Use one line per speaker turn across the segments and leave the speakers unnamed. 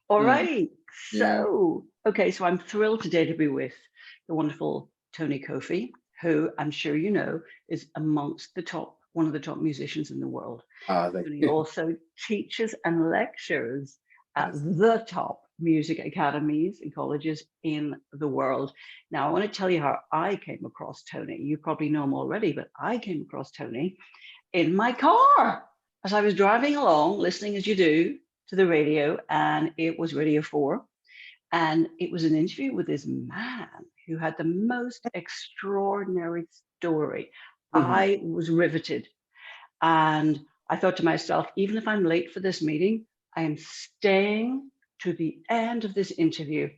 All
Mm,
right.
yeah.
So, okay, so I'm thrilled today to be with the wonderful Tony Kofi, who I'm sure you know is amongst the top, one of the top musicians in the world.
Thank
Tony
you.
also teaches and lectures at the top music academies and colleges in the world. Now, I want to tell you how I came across Tony. You probably know him already, but I came across Tony in my car as I was driving along, listening as you do to the radio, and it was Radio 4. And it was an interview with this man who had the most extraordinary story.
Mhm.
I was riveted. And I thought to myself, even if I'm late for this meeting, I am staying to the end of this interview.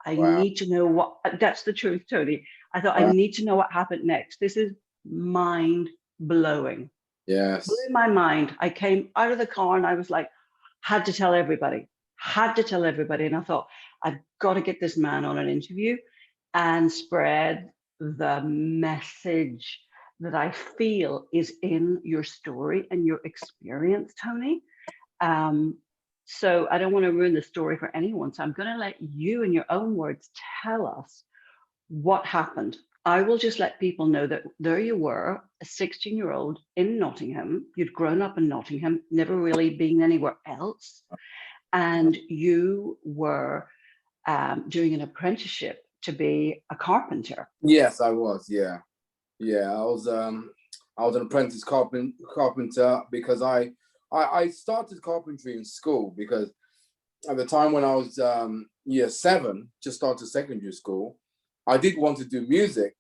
I
Wow.
need to know what, that's the truth, Tony. I thought I
Wow.
need to know what happened next. This is mind blowing, blew
Yes.
my mind. I came out of the car and I was like, had to tell everybody, had to tell everybody. And I thought, I've got to get this man on an interview and spread the message that I feel is in your story and your experience, Tony. Um, so I don't want to ruin the story for anyone. So I'm going to let you, in your own words, tell us what happened. I will just let people know that there you were, a 16-year-old in Nottingham. You'd grown up in Nottingham, never really been anywhere else. And you were doing an apprenticeship to be a carpenter.
Yes, I was. Yeah. Yeah. I was an apprentice carpenter because I started carpentry in school because at the time when I was year seven, just started secondary school, I did want to do music.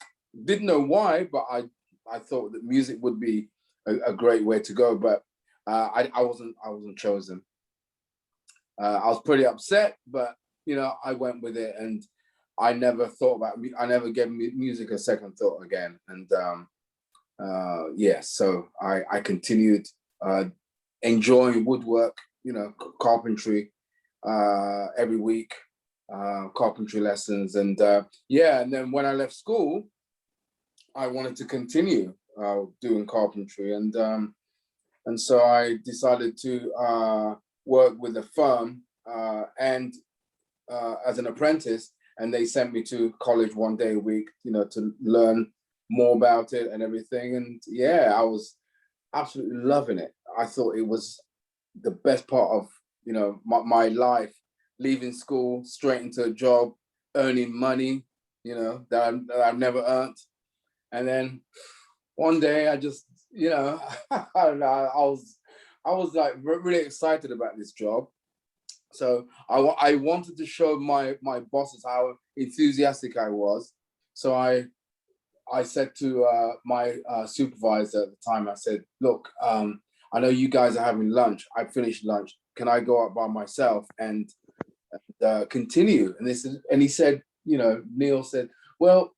Didn't know why, but I thought that music would be a great way to go. But I wasn't chosen. I was pretty upset, but I went with it, and I never thought about me. I never gave music a second thought again. And yeah, so I continued uh, enjoying woodwork, carpentry every week, carpentry lessons, and yeah. And then when I left school, I wanted to continue doing carpentry, and so I decided to work with a firm and as an apprentice, and they sent me to college one day a week, to learn more about it and everything. And yeah, I was absolutely loving it. I thought it was the best part of my life, leaving school straight into a job, earning money, that I've never earned. And then one day I just, I don't know, I was like really excited about this job. So I wanted to show my bosses how enthusiastic I was. So I said to my supervisor at the time, I said, look, I know you guys are having lunch. I finished lunch. Can I go out by myself and continue? And he said, Neil said, well,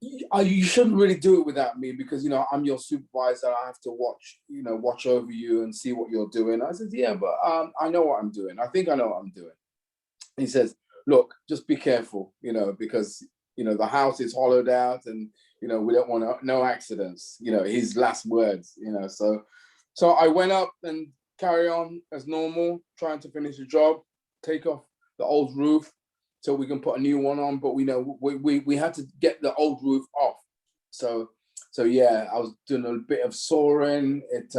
you shouldn't really do it without me because I'm your supervisor. I have to watch over you and see what you're doing. I said, yeah, but I know what I'm doing. I think I know what I'm doing. He says, look, just be careful, because the house is hollowed out, and we don't want no accidents. His last words. So I went up and carry on as normal, trying to finish the job, take off the old roof so we can put a new one on. But we had to get the old roof off. So yeah, I was doing a bit of sawing. It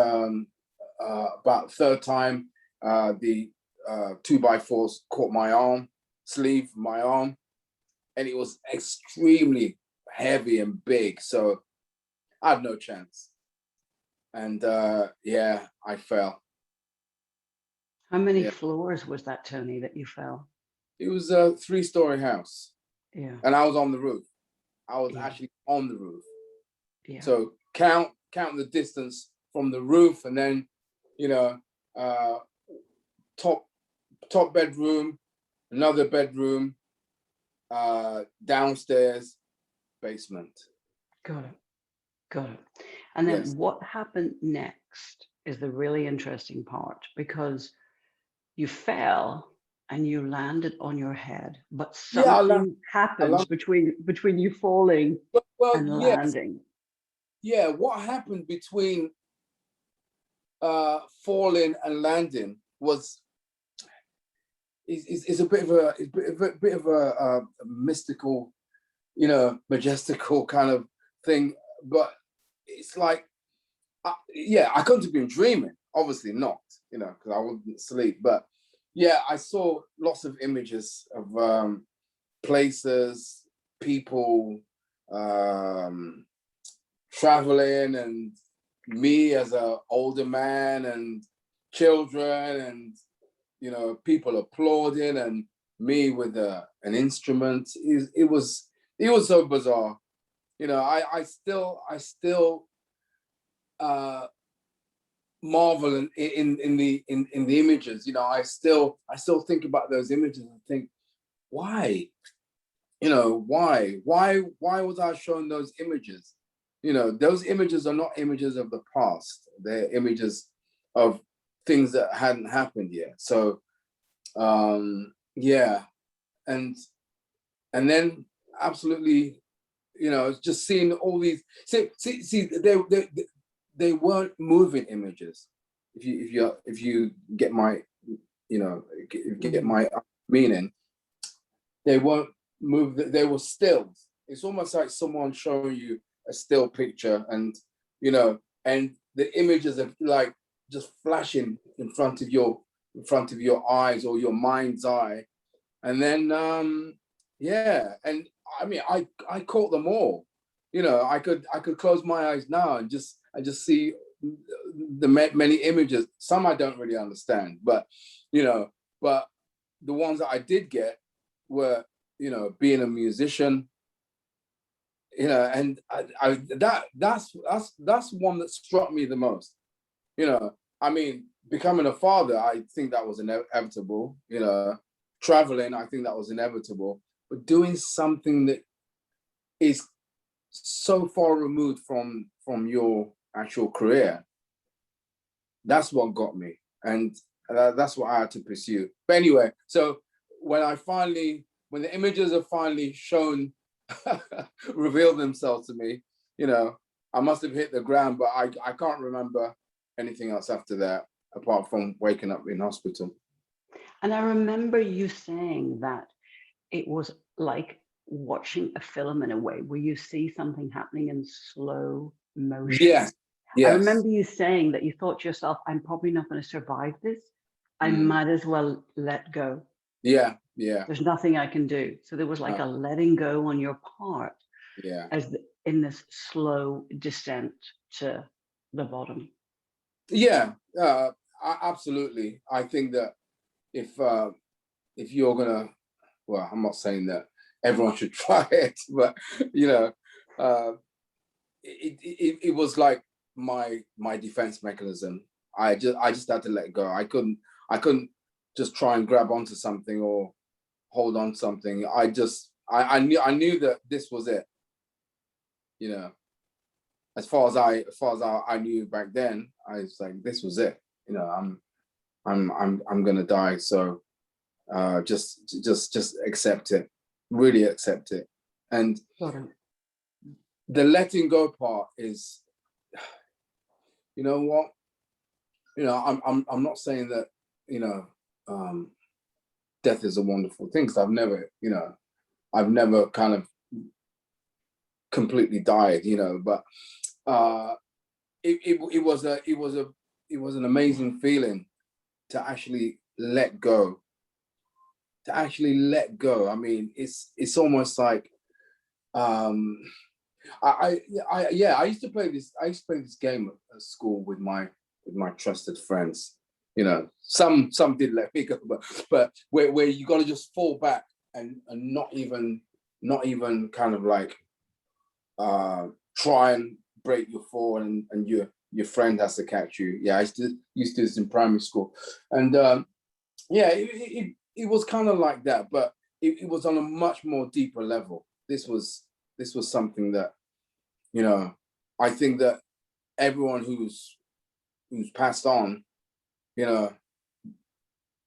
about third time, the 2x4s caught my arm, sleeve, my arm, and it was extremely heavy and big. So I had no chance. And yeah, I fell.
How many
Yeah,
floors was that, Tony, that you fell?
it was a three-story house,
Yeah,
and I was on the roof. I was
yeah,
actually on the roof.
yeah.
So count the distance from the roof, and then you know, uh, top top bedroom, another bedroom, downstairs, basement.
Got it. Got it. And
Yes.
then what happened next is the really interesting part because you fell and you landed on your head, but
Yeah,
something
I
happened
love.
between you falling
Well,
and
yes,
landing.
yeah. What happened between falling and landing was is a bit of a mystical, majestical kind of thing. But it's like, yeah, I couldn't have been dreaming. Obviously not, because I wouldn't sleep. But yeah, I saw lots of images of places, people, traveling, and me as an older man, and children, and people applauding, and me with an instrument. It was so bizarre. I still marvel in the images. I still think about those images and think, why? Why was I shown those images? Those images are not images of the past. They're images of things that hadn't happened yet. So yeah, and then absolutely, just seeing all these. See, they weren't moving images. If you get my, get my meaning, they weren't move. They were stills. It's almost like someone showing you a still picture, and and the images are like just flashing in front of your eyes, or your mind's eye. And then yeah, and I mean, I caught them all. I could close my eyes now and just see the many images. Some I don't really understand, but but the ones that I did get were, being a musician, and that's one that struck me the most. I mean, becoming a father, I think that was inevitable. Traveling, I think that was inevitable. But doing something that is so far removed from your actual career, that's what got me, and that's what I had to pursue. But anyway, so when the images are finally shown, revealed themselves to me, I must have hit the ground, but I can't remember anything else after that, apart from waking up in hospital.
And I remember you saying that it was like watching a film in a way, where you see something happening in slow motion.
Yes.
I remember you saying that you thought to yourself, I'm probably not going to survive this. I might as well let go.
Yeah.
There's nothing I can do. So there was like a letting go on your part, in this slow descent to the bottom.
Yeah, absolutely. I think that if you're gonna, well, I'm not saying that everyone should try it, but it was like my defense mechanism. I just had to let go. I couldn't just try and grab onto something or hold on to something. I knew that this was it. As far as I knew back then, I was like, this was it. I'm gonna die. So just accept it. Really accept it. And the letting go part is, you know what? I'm not saying that, death is a wonderful thing, because I've never kind of completely died, but it was an amazing feeling to actually let go. I mean, it's almost like, I used to play this game at school with my trusted friends. Some did let me go, but where you got to just fall back and not even kind of like try and break your fall, and your friend has to catch you. Yeah, I used to do this in primary school, and yeah, it was kind of like that, but it was on a much more deeper level. This was something that, I think that everyone who's passed on,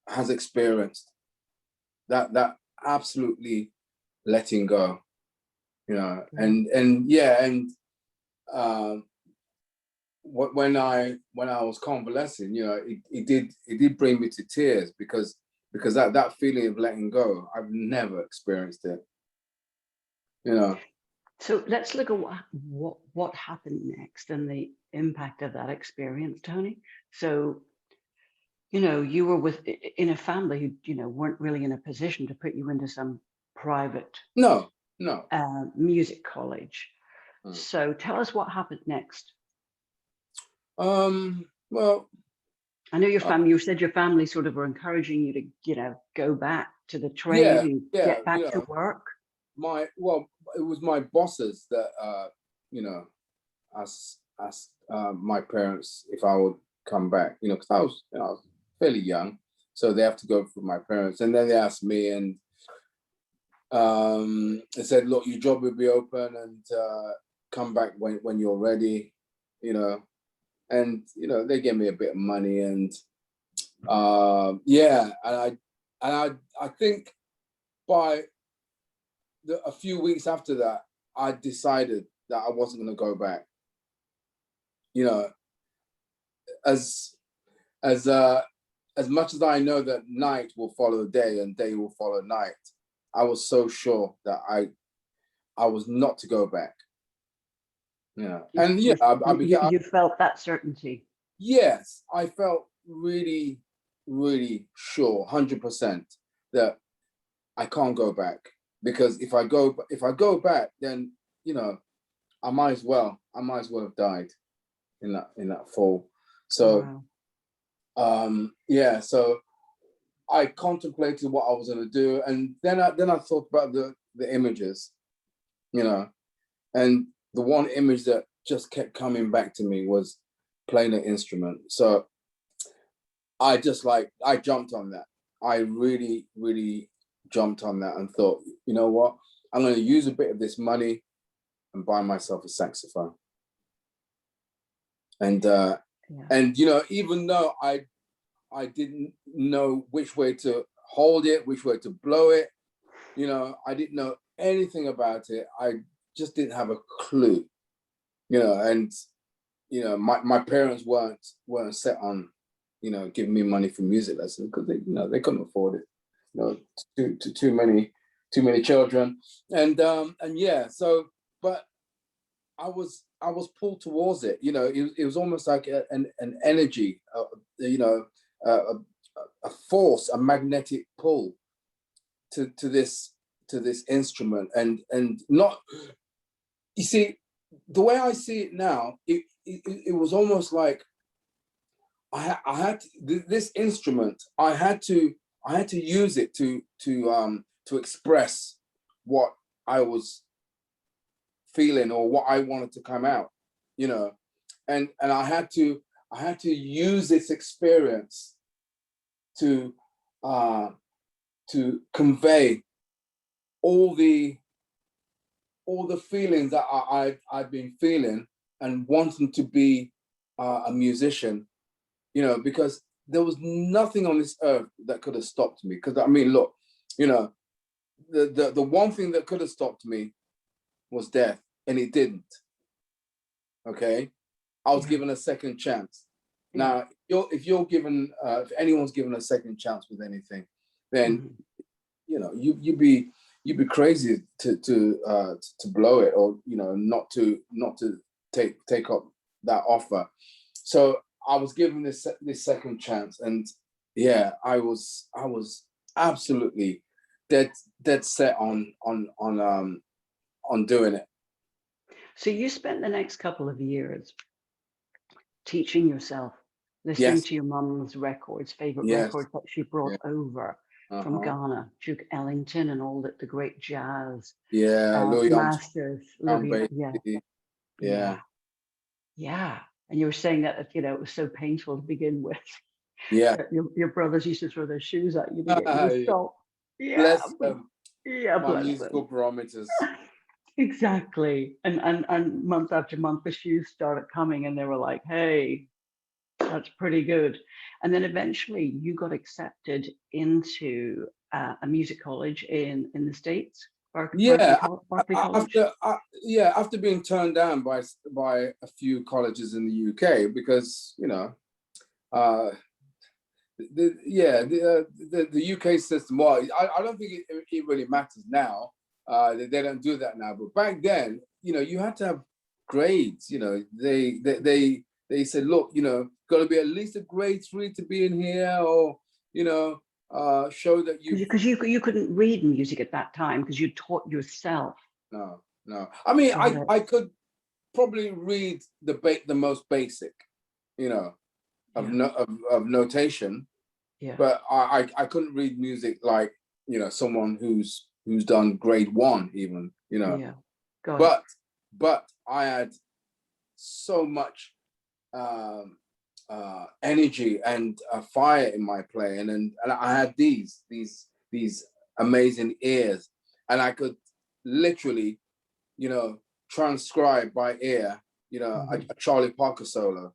has experienced that absolutely letting go, and yeah, and when I was convalescing, it did bring me to tears, because because that feeling of letting go, I've never experienced it, you know.
So let's look at what happened next and the impact of that experience, Tony. So, you know, you were in a family who, you know, weren't really in a position to put you into some private
No.
music college.
Mm.
So tell us what happened next.
Well,
I know your family, you said your family sort of were encouraging you to, you know, go back to the trade
yeah,
and
yeah,
get back to work.
it was my bosses that, you know, asked my parents if I would come back, you know, because I was fairly young, so they have to go for my parents, and then they asked me, and they said, look, your job will be open, and come back when you're ready, you know. And you know, they gave me a bit of money, and yeah, and I think by a few weeks after that, I decided that I wasn't going to go back. You know, as as much as I know that night will follow day and day will follow night, I was so sure that I was not to go back. Yeah, and yeah, I began.
You felt that certainty.
Yes, I felt really, really sure, 100% that I can't go back, because if I go back, then you know I might as well have died in that fall. So yeah, so I contemplated what I was going to do, and then I thought about the images, you know, and the one image that just kept coming back to me was playing an instrument. So I jumped on that. I really, really jumped on that and thought, you know what? I'm going to use a bit of this money and buy myself a saxophone. And and you know, even though I didn't know which way to hold it, which way to blow it, you know, I didn't know anything about it. I just didn't have a clue, you know. And you know, my parents weren't set on, you know, giving me money for music lessons, because they couldn't afford it, you know, too many children. And yeah, so but I was pulled towards it, you know. It was almost like an energy, you know, a force, a magnetic pull to this instrument. And not, you see, the way I see it now, it was almost like I had this instrument. I had to use it to express what I was feeling or what I wanted to come out, you know. And I had to use this experience to convey all the feelings that I've been feeling and wanting to be a musician, you know, because there was nothing on this earth that could have stopped me. Because I mean, look, you know, the one thing that could have stopped me was death, and it didn't. Okay, I was given a second chance. Now, if anyone's given a second chance with anything, then you know, you'd be crazy to blow it, or you know, not to take up that offer. So I was given this second chance, and yeah, I was absolutely dead set on doing it.
So you spent the next couple of years teaching yourself, listening
Yes,
to your mum's favorite
yes,
records that she brought
yeah.
over from Ghana, Duke Ellington and all the great jazz
Yeah, Louis
masters. Louis,
Armstrong,
yeah,
yeah,
yeah. And you were saying that, you know, it was so painful to begin with.
yeah.
Your brothers used to throw their shoes at you to get you to stop. Yeah,
Bless
but
them,
yeah,
my
bless
musical
them.
barometers.
Exactly. And month after month, the shoes started coming, and they were like, "Hey, that's pretty good." And then eventually, you got accepted into a music college in the States,
Yeah,
Berkeley College.
after being turned down by a few colleges in the UK, because you know, uh, the UK system. Well, I don't think it really matters now. They don't do that now. But back then, you had to have grades. They said, look, got to be at least a grade 3 to be in here, or show that you.
Because you couldn't read music at that time because you taught yourself.
No. I mean, I could probably read the most basic, of notation.
Yeah.
But I couldn't read music like someone who's done grade 1 even.
Yeah.
But I had so much energy and fire in my playing, and I had these amazing ears, and I could literally transcribe by ear a Charlie Parker solo,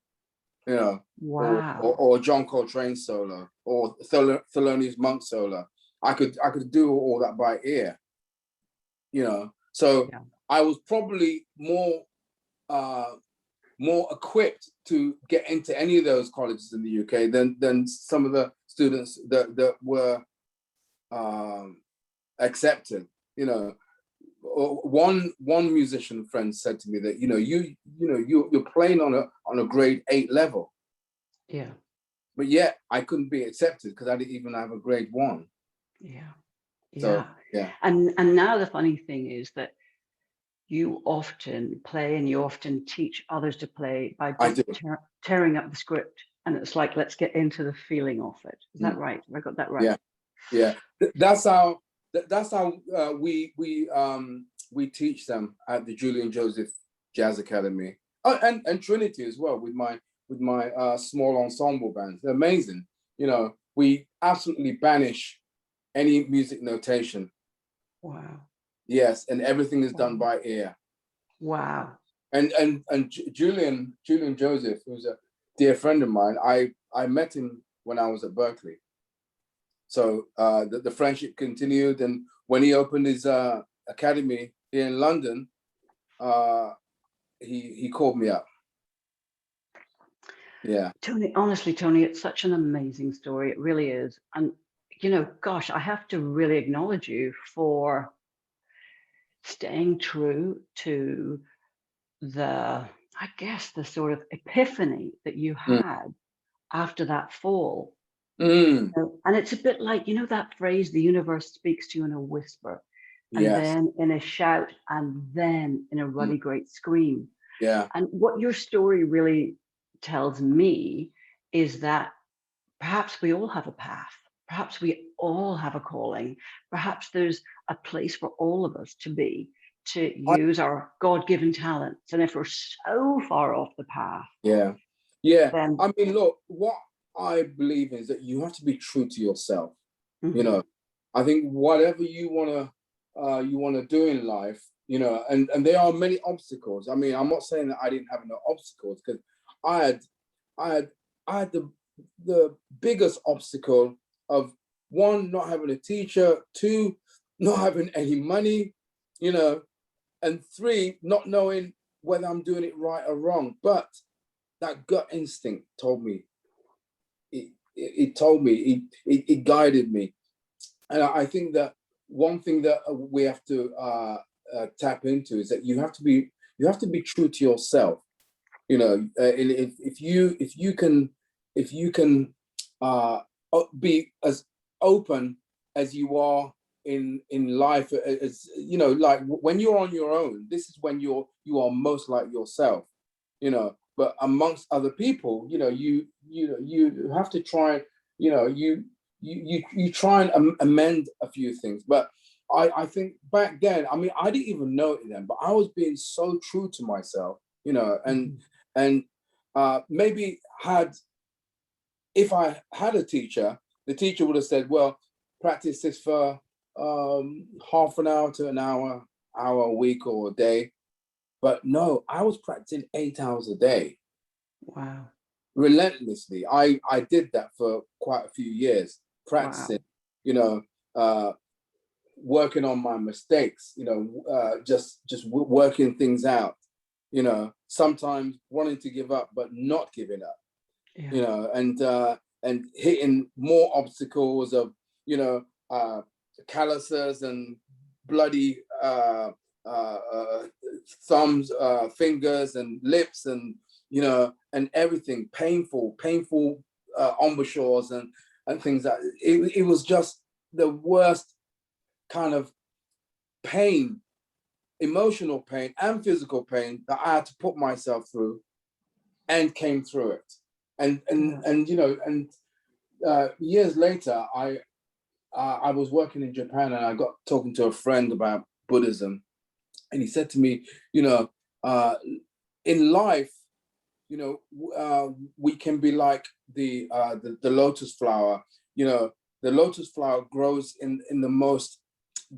Wow.
or John Coltrane solo, or Thelonious Monk solo. I could do all that by ear, so I was probably more equipped to get into any of those colleges in the UK than some of the students that were accepted. One musician friend said to me that you're playing on a grade 8 level.
Yeah.
But yet I couldn't be accepted because I didn't even have a grade 1.
Yeah.
So, yeah.
And now the funny thing is that you often play and you often teach others to play by just tearing up the script, and it's like, let's get into the feeling of it. Is that right? Have I got that right?
Yeah. That's how we teach them at the Julian Joseph Jazz Academy, and Trinity as well, with my small ensemble bands. They're amazing. We absolutely banish any music notation.
Wow.
Yes, and everything is done by ear.
Wow.
And Julian Joseph, who's a dear friend of mine, I met him when I was at Berkeley. So the friendship continued, and when he opened his academy here in London, he called me up. Yeah.
Tony, honestly, Tony, it's such an amazing story. It really is. And, gosh, I have to really acknowledge you for staying true to the sort of epiphany that you had after that fall. And it's a bit like, that phrase, the universe speaks to you in a whisper, and then in a shout, and then in a ruddy great scream.
Yeah.
And what your story really tells me is that perhaps we all have a path. Perhaps we all have a calling. Perhaps there's a place for all of us to use our God-given talents. And if we're so far off the path, then,
I mean, look, what I believe is that you have to be true to yourself. I think whatever you wanna do in life, and there are many obstacles. I mean, I'm not saying that I didn't have no obstacles, because I had the biggest obstacle of, 1, not having a teacher, 2, not having any money, and 3, not knowing whether I'm doing it right or wrong. But that gut instinct told me, it told me, it guided me. And I think that one thing that we have to tap into is that you have to be true to yourself. If you can be as open as you are in life, as like when you're on your own, this is when you are most like yourself. But amongst other people, you have to try. You try and amend a few things. But I think back then, I mean, I didn't even know it then, but I was being so true to myself, and maybe if I had a teacher, the teacher would have said, well, practice this for half an hour to an hour a week or a day. But no, I was practicing 8 hours a day.
Wow.
Relentlessly. I did that for quite a few years, practicing, working on my mistakes, just working things out, sometimes wanting to give up, but not giving up, and and hitting more obstacles of, you know, calluses and bloody thumbs, fingers and lips, and, you know, and everything painful embouchures and things that it was just the worst kind of pain, emotional pain and physical pain that I had to put myself through, and came through it. And you know, and years later, I was working in Japan, and I got talking to a friend about Buddhism, and he said to me, you know, in life, you know, we can be like the lotus flower. You know, the lotus flower grows in the most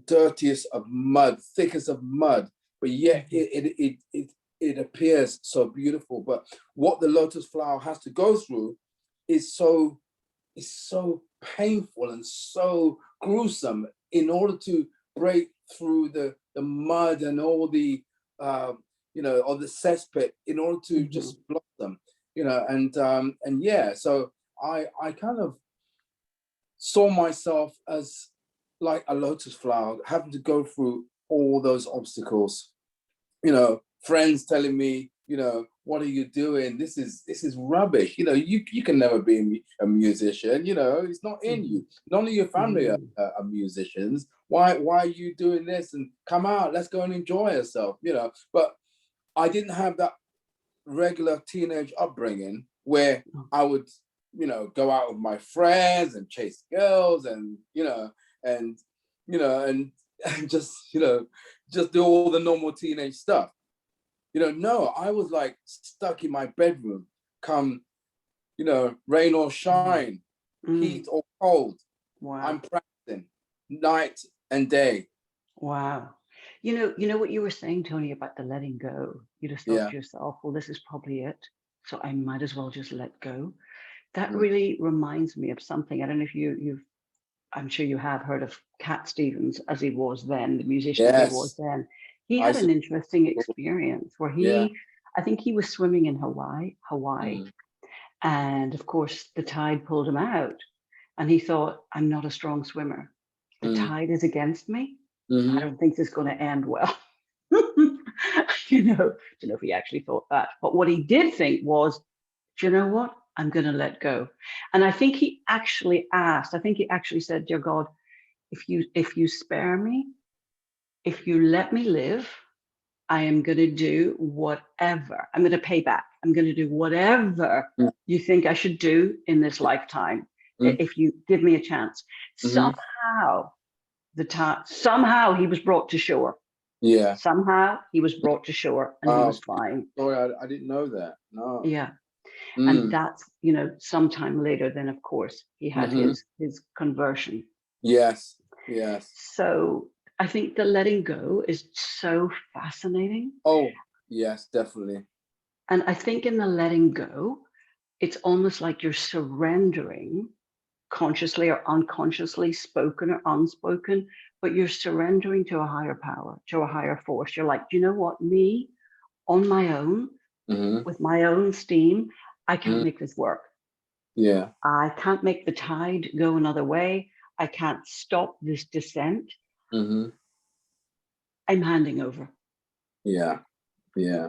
dirtiest of mud, thickest of mud, but yet it appears so beautiful. But what the lotus flower has to go through is so painful and so gruesome in order to break through the mud and all the you know, or the cesspit, in order to just blossom, you know. And yeah, so I kind of saw myself as like a lotus flower, having to go through all those obstacles, you know, friends telling me, you know, what are you doing? This is rubbish. You know, you can never be a musician. You know, it's not in you. None of your family are musicians. Why are you doing this? And come out, let's go and enjoy yourself. You know, but I didn't have that regular teenage upbringing where I would, you know, go out with my friends and chase girls, and and and just, you know, just do all the normal teenage stuff. You know, no, I was like stuck in my bedroom, come, you know, rain or shine, heat or cold.
Wow.
I'm practicing night and day.
Wow. You know what you were saying, Tony, about the letting go. You just thought to yourself, well, this is probably it, so I might as well just let go. That really reminds me of something. I don't know if you've, I'm sure you have heard of Cat Stevens, as he was then, the musician as he was then. He had an interesting experience where I think he was swimming in Hawaii. And of course, the tide pulled him out. And he thought, I'm not a strong swimmer. The tide is against me. I don't think this is going to end well. You know, I don't know if he actually thought that. But what he did think was, do you know what? I'm going to let go. And I think he actually asked, I think he actually said, dear God, if you spare me, if you let me live, I am going to do whatever. I'm going to pay back. I'm going to do whatever you think I should do in this lifetime, if you give me a chance. Somehow, somehow he was brought to shore.
Yeah.
Somehow he was brought to shore, and he was fine.
Sorry, I didn't know that. No.
Yeah. And that's, you know, sometime later, then of course he had his conversion.
Yes. Yes.
So I think the letting go is so fascinating.
Oh, yes, definitely.
And I think in the letting go, it's almost like you're surrendering, consciously or unconsciously, spoken or unspoken, but you're surrendering to a higher power, to a higher force. You're like, do you know what? Me, on my own, with my own steam, I can't make this work.
Yeah.
I can't make the tide go another way. I can't stop this descent. I'm handing over.
Yeah. Yeah.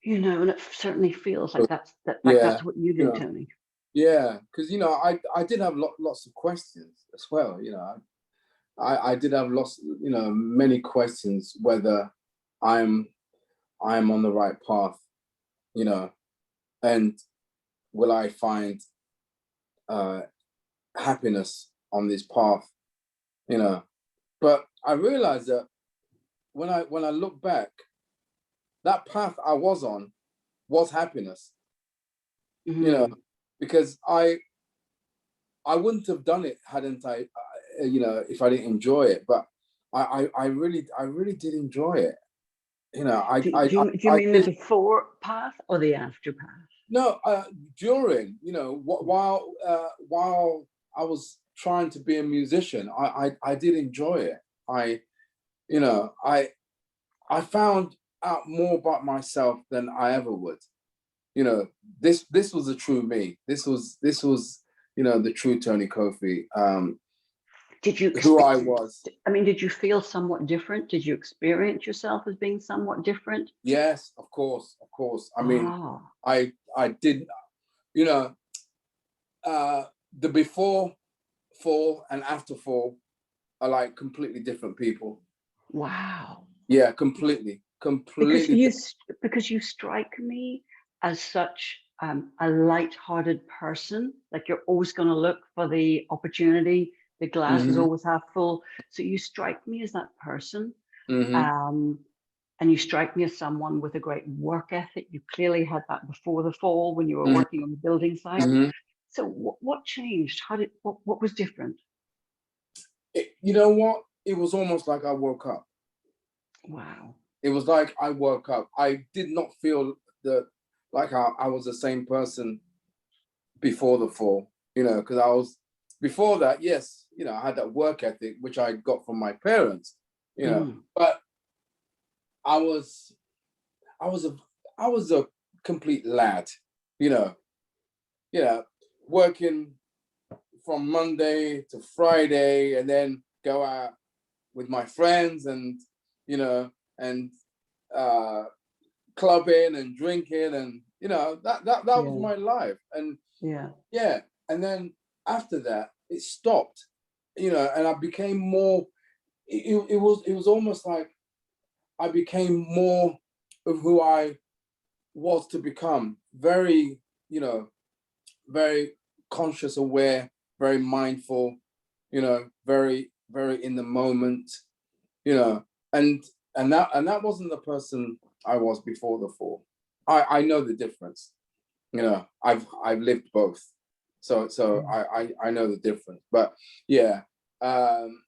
You know, and it certainly feels like that's what you did, Tony.
Yeah, because, you know, I did have lots of questions as well. You know, I did have lots, you know, many questions whether I'm on the right path, you know, and will I find happiness on this path, you know. But I realized that when I look back, that path I was on was happiness, you know, because I wouldn't have done it hadn't I, you know, if I didn't enjoy it. But I really did enjoy it. You know,
do you mean the before path or the after path?
No, during, you know, while I was trying to be a musician, I did enjoy it. You know, I found out more about myself than I ever would. You know, this was a true me. This was the true Tony Kofi,
Did you
who I was.
I mean, did you feel somewhat different? Did you experience yourself as being somewhat different?
Yes, of course, of course. I mean,
Ah,
I did, you know, the before fall and after fall are like completely different people.
wow.
Yeah, completely,
Because
completely.
you because you strike me as such a light-hearted person. Like you're always going to look for the opportunity. The glass is
Hmm.
always half full. So you strike me as that person.
Hmm.
Um, and you strike me as someone with a great work ethic. You clearly had that before the fall when you were
Hmm.
working on the building site.
Hmm.
So what changed? How did what was different?
You know what? It was almost like I woke up.
Wow.
It was like I woke up. I did not feel that like I was the same person before the fall, because I was before that, yes, I had that work ethic, which I got from my parents,
Mm,
but I was, I was a, I was a complete lad, you know, working from Monday to Friday and then go out with my friends and, you know, and uh, clubbing and drinking and, that was
yeah.
my life. And
Yeah.
yeah, and then after that, it stopped, and I became more. It was almost like I became more of who I was to become. Very, very conscious, aware, very mindful. Very, very in the moment. You know, and that wasn't the person I was before the fall. I know the difference. I've lived both, so
Yeah.
I know the difference. But yeah, um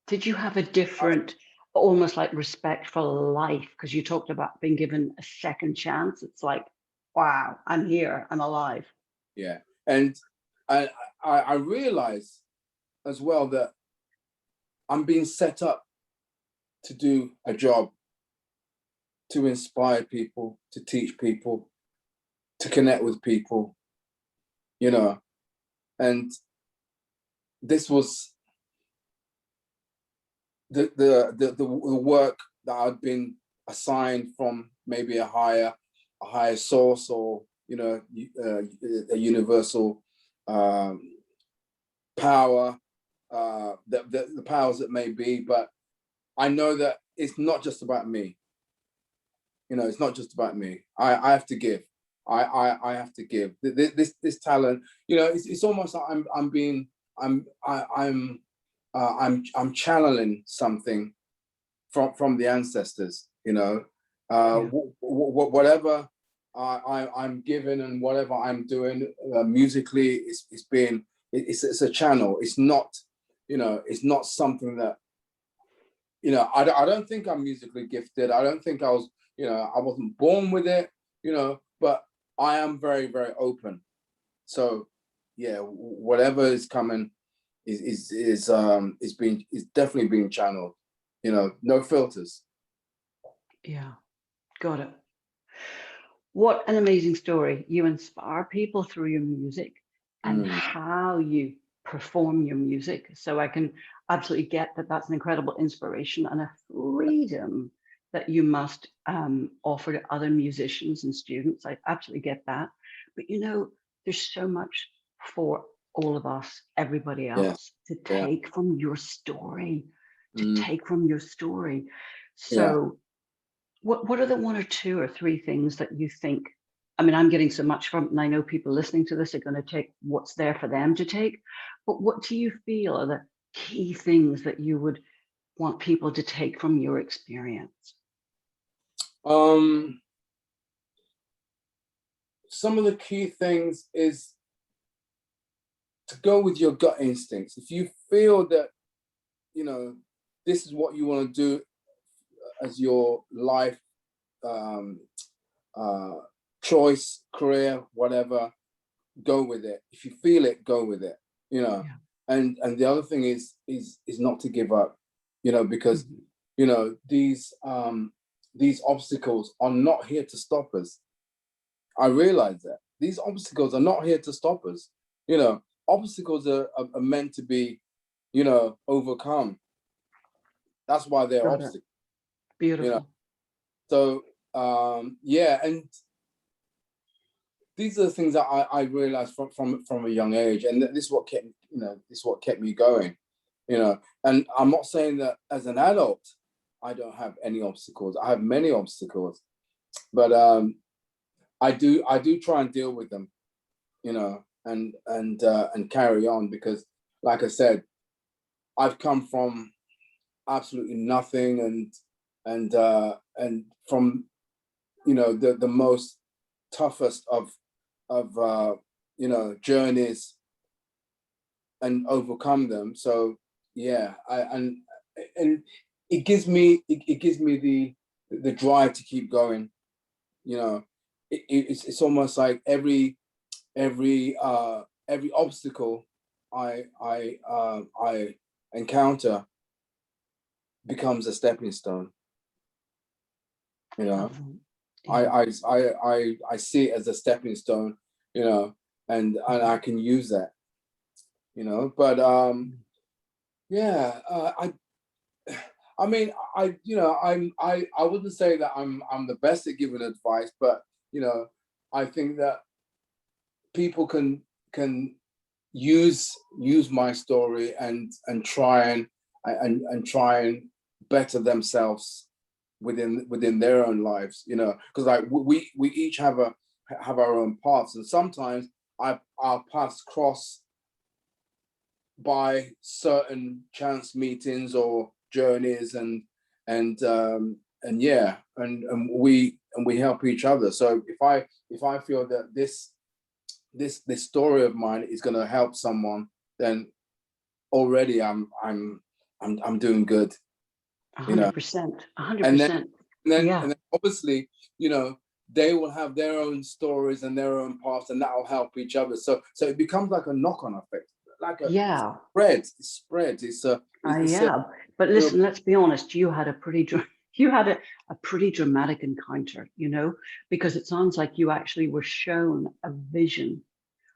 Did you have a different, almost like respect for life? Because you talked about being given a second chance. It's like, wow, I'm here, I'm alive.
yeah, and I I realize as well that I'm being set up to do a job, to inspire people, to teach people, to connect with people, you know and this was the work that I'd been assigned from maybe a higher source, or a universal um, power, the powers that may be. But I know that it's not just about me. It's not just about me. I have to give. I have to give this talent. It's almost like I'm channeling something from the ancestors.
Yeah.
Whatever I'm given and whatever I'm doing musically, it's a channel. It's not something that I don't think I'm musically gifted. I don't think I wasn't born with it. But I am very, very open. So yeah, whatever is coming is definitely being channeled. No filters.
Yeah. Got it. What an amazing story. You inspire people through your music and
Mm,
how you perform your music. So I can absolutely get that that's an incredible inspiration and a freedom that you must offer to other musicians and students. I absolutely get that. But there's so much for all of us, everybody
yeah,
else, to
yeah,
take from your story, to
mm,
take from your story.
yeah.
So what are the one or two or three things that you think? I mean, I'm getting so much from it, and I know people listening to this are going to take what's there for them to take. But what do you feel are the key things that you would want people to take from your experience?
Um, some of the key things is to go with your gut instincts. If you feel that you know this is what you want to do as your life um, uh, choice, career, whatever, go with it. If you feel it, go with it. You know,
Yeah.
and the other thing is not to give up. Because
Mhm.
these obstacles are not here to stop us. I realize that these obstacles are not here to stop us. obstacles are meant to be, you know, overcome. That's why they're
Got it.
obstacles.
Beautiful.
You know, so yeah, and these are the things that I realized from a young age, and this is what kept, you know, this is what kept me going, you know. And I'm not saying that as an adult I don't have any obstacles. I have many obstacles, but I do try and deal with them, you know, and carry on, because, like I said, I've come from absolutely nothing, and from, you know, the most toughest of you know, journeys, and overcome them. So yeah, and it gives me the drive to keep going. You know, it's almost like every obstacle I encounter becomes a stepping stone. You know,
Yeah.
I see it as a stepping stone. You know, and I can use that. You know, but yeah, I mean, you know, I wouldn't say that I'm the best at giving advice, but, you know, I think that people can use my story and try and try and better themselves within their own lives, you know, because like we each have our own paths, and sometimes our paths cross by certain chance meetings or journeys, and yeah, and we help each other. So if I feel that this story of mine is going to help someone, then already I'm doing good, you know.
100%.
And then
100%. Yeah.
obviously, you know, they will have their own stories and their own paths, and that will help each other. So it becomes like a knock-on effect, like a
Yeah.
spread. It's a
Yeah. But listen, let's be honest. You had a pretty you had a pretty dramatic encounter, you know, because it sounds like you actually were shown a vision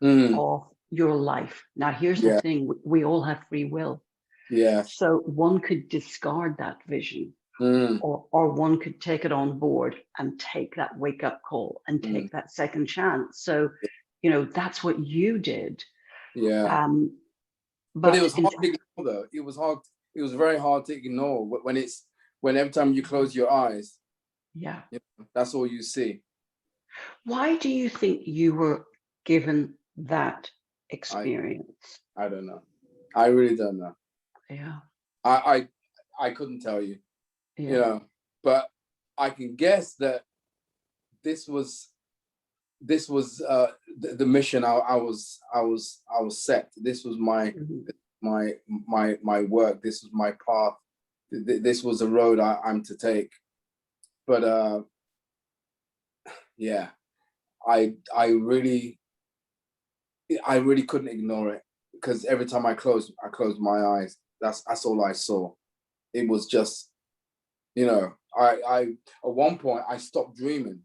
of your life. Now, here's the
yeah,
thing: we all have free will.
yeah,
So one could discard that vision,
mm,
or one could take it on board and take that wake up call and
mm,
take that second chance. So, you know, that's what you did.
yeah. But it
But
was hard to ignore, though. It was hard. It was very hard to ignore when every time you close your eyes,
yeah.
you know, that's all you see.
Why do you think you were given that
I
experience?
I don't know. I really don't know.
Yeah.
I couldn't tell you, you
Yeah.
know, but I can guess that this was the mission I was set. This was
Mhm.
my work. This was my path. This was the road I'm to take. But yeah, I really couldn't ignore it, because every time I closed my eyes, that's all I saw. It was just, you know, I at one point I stopped dreaming.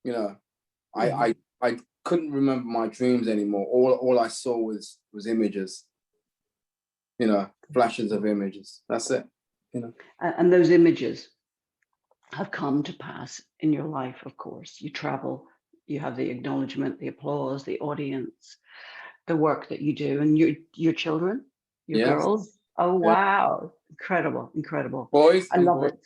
You know,
Mhm.
I couldn't remember my dreams anymore. All I saw was images. You know, flashes of images. That's it. You know.
And those images have come to pass in your life, of course. You travel, you have the acknowledgement, the applause, the audience, the work that you do, and your children, your
Yes.
girls. Oh
Yeah.
wow. Incredible, incredible.
Boys
I
and
love
boys.
it.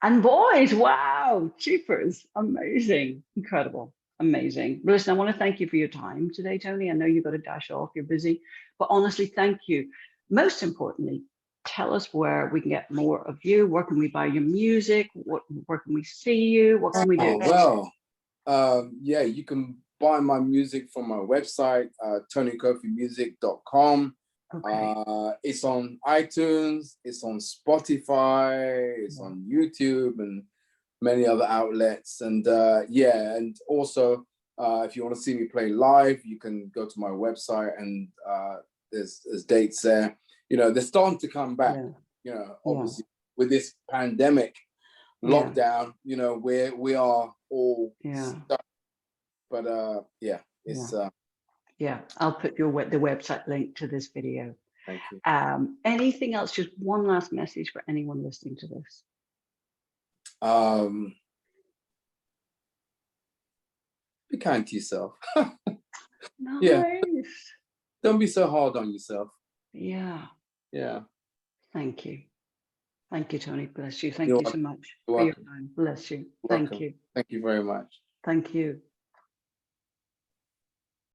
And boys, wow, cheapers. Amazing. Incredible. Amazing. Listen, I want to thank you for your time today, Tony. I know you've got to dash off, you're busy, but honestly, thank you. Most importantly, tell us where we can get more of you. Where can we buy your music? Where can we see you? What can we
Oh
do?
well. Yeah, you can buy my music from my website, TonyKofimusic.com.
Okay.
It's on iTunes, it's on Spotify, it's
Yeah.
on YouTube, and many other outlets. And yeah, and also if you want to see me play live, you can go to my website, and there's dates there. You know, they're starting to come back.
Yeah.
You know,
Yeah.
obviously with this pandemic
Yeah.
lockdown, you know, we are all
Yeah.
stuck. But yeah,
Yeah.
it's
Yeah, I'll put the website link to this video.
Thank you.
Anything else? Just one last message for anyone listening to this.
Be kind to yourself.
Nice.
Yeah. Don't be so hard on yourself.
Yeah.
Yeah.
Thank you. Thank you, Tony. Bless you. Thank
You're
you so much
You're
for your
welcome.
time. Bless you.
You're
Thank
welcome.
you.
Thank you very much.
Thank you.